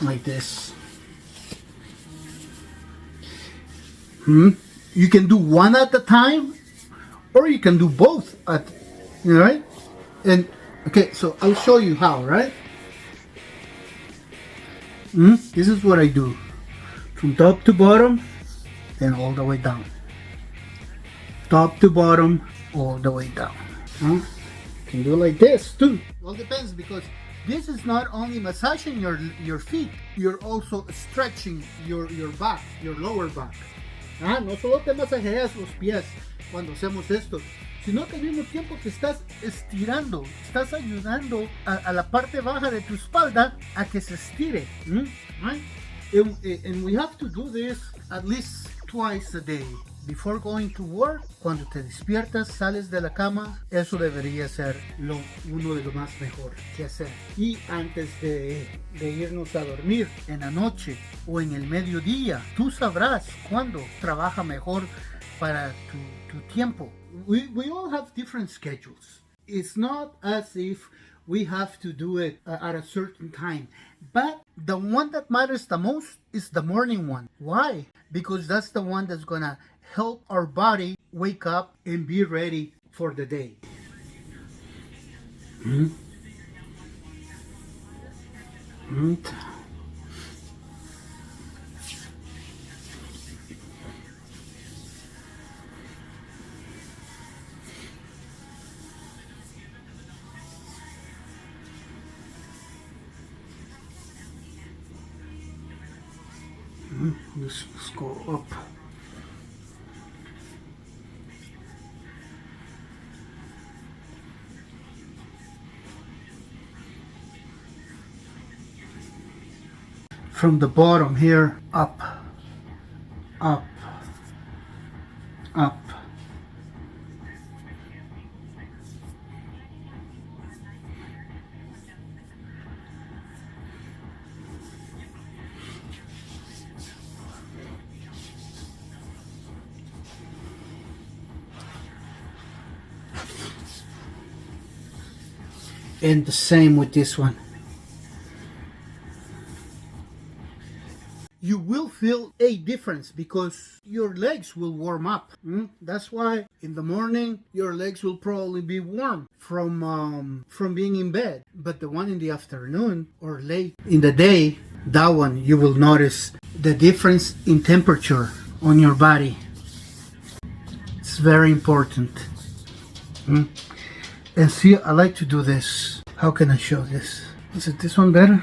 Like this. You can do one at a time, or you can do both at, right? And okay, so I'll show you how, right? This is what I do, from top to bottom, then all the way down. Top to bottom, all the way down. You can do like this too. All depends, because this is not only massaging your feet, you're also stretching your back, your lower back. No solo te masajeas los pies cuando hacemos esto, sino que al mismo tiempo te estás estirando, estás ayudando a la parte baja de tu espalda a que se estire. Right? And we have to do this at least twice a day. Before going to work, cuando te despiertas, sales de la cama, eso debería ser uno de lo más mejor que hacer. Y antes de irnos a dormir, en la noche o en el mediodía, tú sabrás cuándo trabaja mejor para tu tiempo. We all have different schedules. It's not as if we have to do it at a certain time. But the one that matters the most is the morning one. Why? Because that's the one that's gonna help our body wake up and be ready for the day. Let's go up. From the bottom here, up, up, up. And the same with this one. You will feel a difference because your legs will warm up. That's why in the morning your legs will probably be warm from being in bed. But the one in the afternoon or late in the day, that one you will notice the difference in temperature on your body. It's very important. And see, I like to do this. How can I show this? Is it this one better?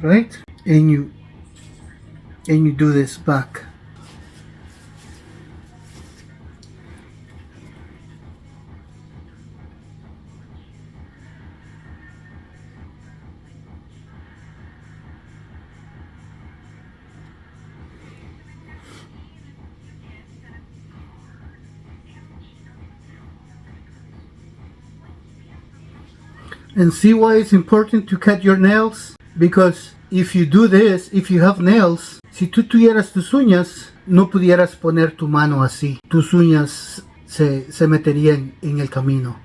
Right? And you do this back. And see why it's important to cut your nails? Because if you do this, if you have nails, si tú tuvieras tus uñas, no pudieras poner tu mano así. Tus uñas se meterían en el camino.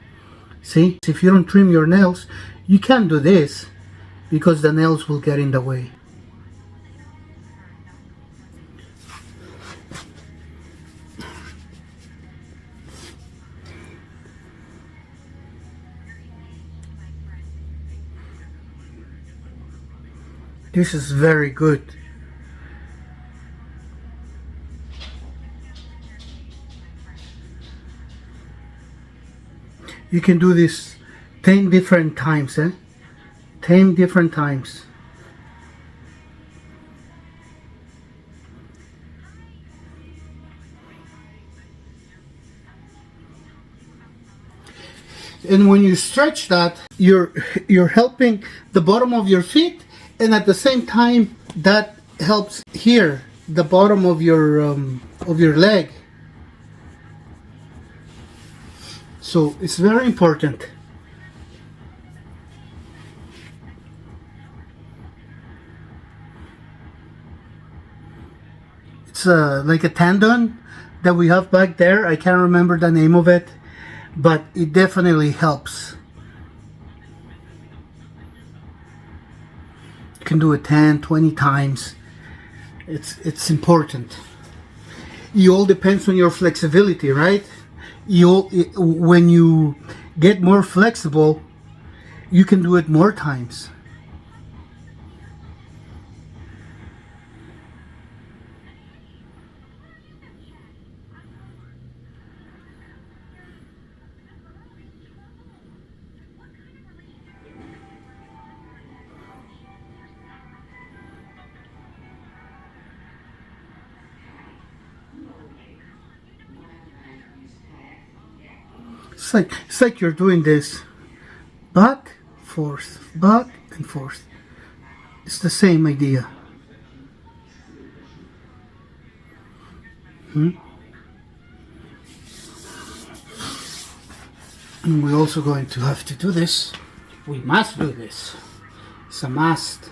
See? If you don't trim your nails, you can't do this because the nails will get in the way. This is very good. You can do this 10 different times, 10 different times. And when you stretch that, you're helping the bottom of your feet, and at the same time that helps here the bottom of your leg. So it's very important. It's like a tendon that we have back there. I can't remember the name of it, but it definitely helps. You can do it 10, 20 times. It's important. It all depends on your flexibility, right? When you get more flexible, you can do it more times. It's like you're doing this back, forth, back and forth. It's the same idea. And we're also going to have to do this. We must do this. It's a must.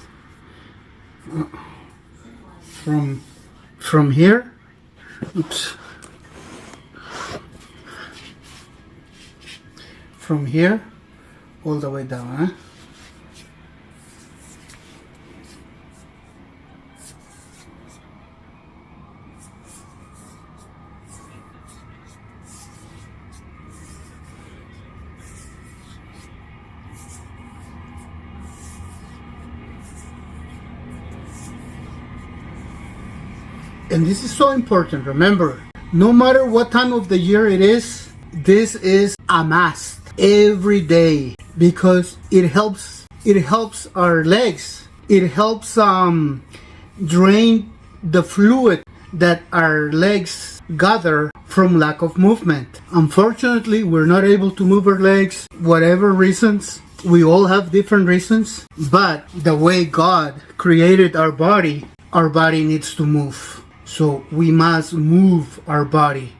From here. Oops. From here all the way down, And this is so important. Remember, no matter what time of the year it is, this is a must every day, because it helps our legs. It helps drain the fluid that our legs gather from lack of movement. Unfortunately, we're not able to move our legs, whatever reasons. We all have different reasons, but the way God created our body needs to move. So we must move our body.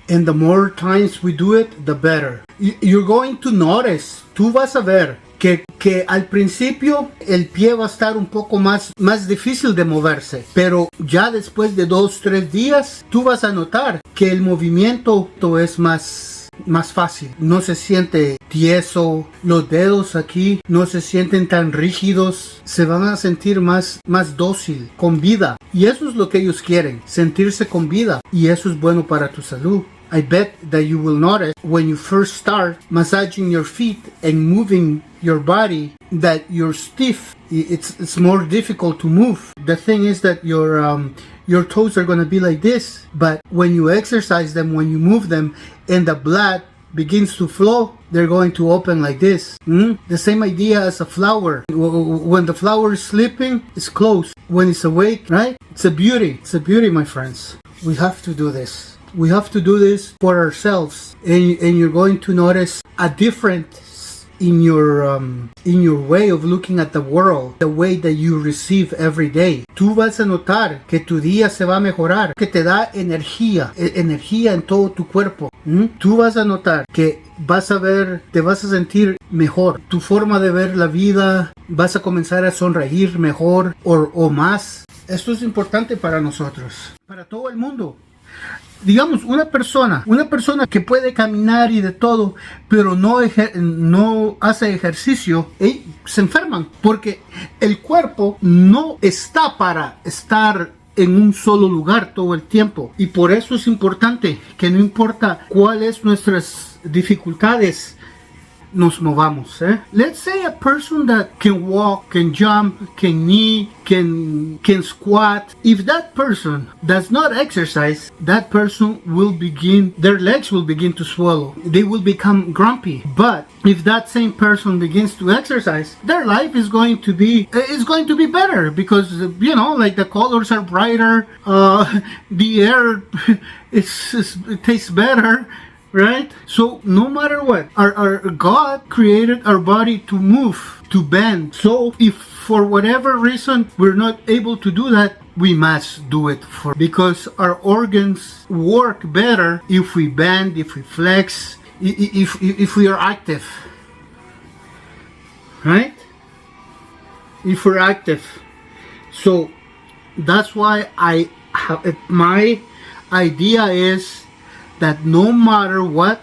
And the more times we do it, the better. You're going to notice, tú vas a ver que al principio el pie va a estar un poco más difícil de moverse, pero ya después de 2-3 días, tú vas a notar que el movimiento es más fácil. No se siente tieso, los dedos aquí no se sienten tan rígidos, se van a sentir más dócil, con vida. Y eso es lo que ellos quieren, sentirse con vida. Y eso es bueno para tu salud. I bet that you will notice when you first start massaging your feet and moving your body that you're stiff. It's more difficult to move. The thing is that your toes are going to be like this, but when you exercise them, when you move them and the blood begins to flow, they're going to open like this. The same idea as a flower. When the flower is sleeping, it's closed. When it's awake, right? It's a beauty. It's a beauty, my friends. We have to do this. We have to do this for ourselves, and you're going to notice a difference in your way of looking at the world, the way that you receive every day. Tú vas a notar que tu día se va a mejorar, que te da energía en todo tu cuerpo. Tú vas a notar que te vas a sentir mejor. Tu forma de ver la vida, vas a comenzar a sonreír mejor o más. Esto es importante para nosotros, para todo el mundo. Digamos, una persona que puede caminar y de todo, pero no hace ejercicio, se enferman, porque el cuerpo no está para estar en un solo lugar todo el tiempo. Y por eso es importante que no importa cuáles nuestras dificultades, nos movamos. Let's say a person that can walk, can jump, can knee, can squat. If that person does not exercise, that person will begin, their legs will begin to swallow. They will become grumpy. But if that same person begins to exercise, their life is going to be better, because like the colors are brighter, the air it tastes better, right? So no matter what, our God created our body to move, to bend. So if for whatever reason we're not able to do that, we must do it because our organs work better if we bend, if we flex, if we are active, right? If we're active. So that's why my idea is that no matter what,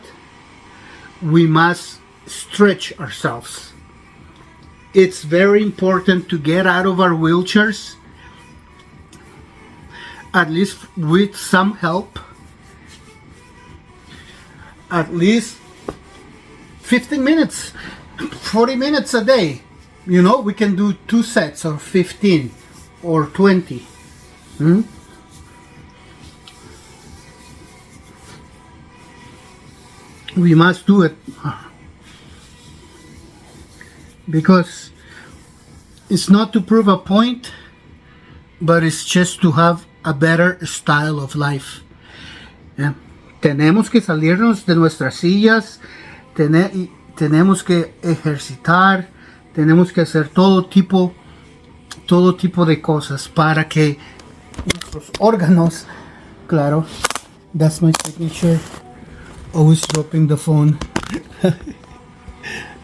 we must stretch ourselves. It's very important to get out of our wheelchairs, at least with some help, at least 15 minutes, 40 minutes a day. We can do 2 sets of 15 or 20. We must do it because it's not to prove a point, but it's just to have a better style of life. Tenemos que salirnos de nuestras sillas, tenemos que ejercitar, tenemos que hacer todo tipo de cosas para que nuestros órganos, claro, that's my signature. Always dropping the phone.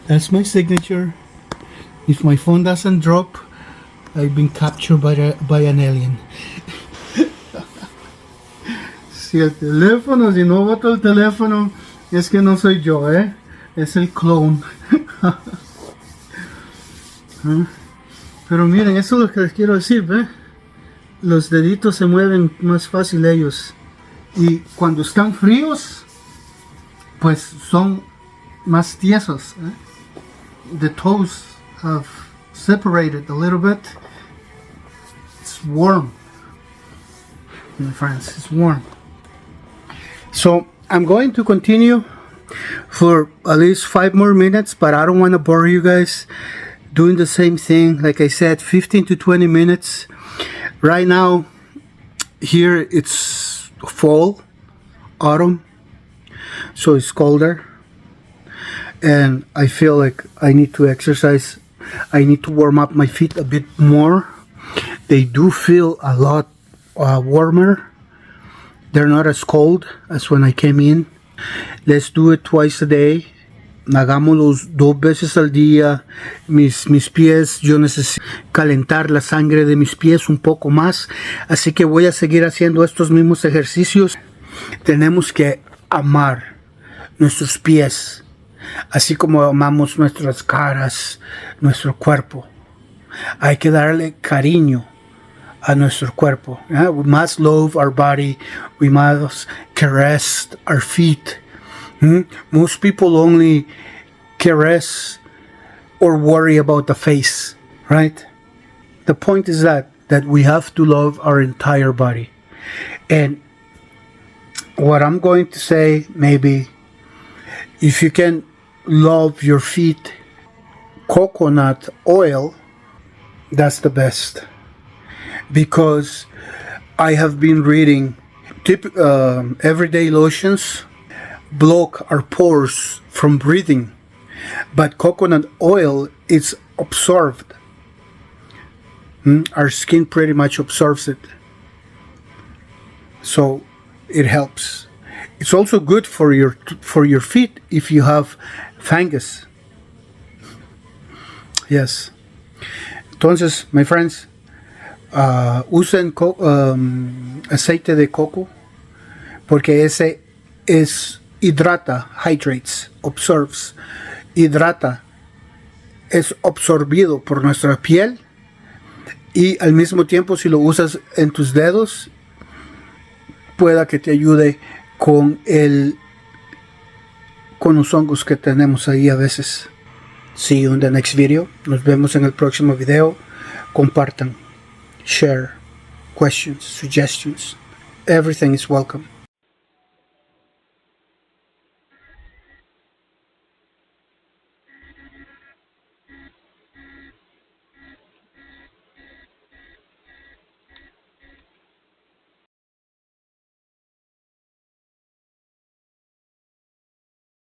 That's my signature. If my phone doesn't drop, I've been captured by an alien. Si no boto el teléfono, es que no soy yo, es el clone. Pero miren, eso es lo que les quiero decir, los deditos se mueven más fácil ellos. Y cuando están fríos, pues son más tiesos. The toes have separated a little bit. It's warm, my friends, it's warm. So I'm going to continue for at least 5 more minutes, but I don't want to bore you guys doing the same thing. Like I said, 15 to 20 minutes. Right now, here it's fall, autumn. So it's colder, and I feel like I need to exercise. I need to warm up my feet a bit more. They do feel a lot warmer. They're not as cold as when I came in. Let's do it twice a day. Hagámoslo 2 veces al día. Mis pies, yo necesito calentar la sangre de mis pies un poco más. Así que voy a seguir haciendo estos mismos ejercicios. Tenemos que amar nuestros pies, así como amamos nuestras caras, nuestro cuerpo. Hay que darle cariño a nuestro cuerpo. We must love our body. We must caress our feet. Most people only caress or worry about the face, right? The point is that we have to love our entire body. And what I'm going to say, maybe, if you can love your feet, coconut oil, that's the best. Because I have been reading everyday lotions block our pores from breathing, but coconut oil is absorbed. Our skin pretty much absorbs it, so it helps. It's also good for your feet if you have fungus. Yes. Entonces, my friends, usen aceite de coco, porque ese hidrata, hydrates, absorbs, hidrata, es absorbido por nuestra piel, y al mismo tiempo, si lo usas en tus dedos, pueda que te ayude con con los hongos que tenemos ahí a veces. See you in the next video. Nos vemos en el próximo video. Compartan, share, questions, suggestions. Everything is welcome.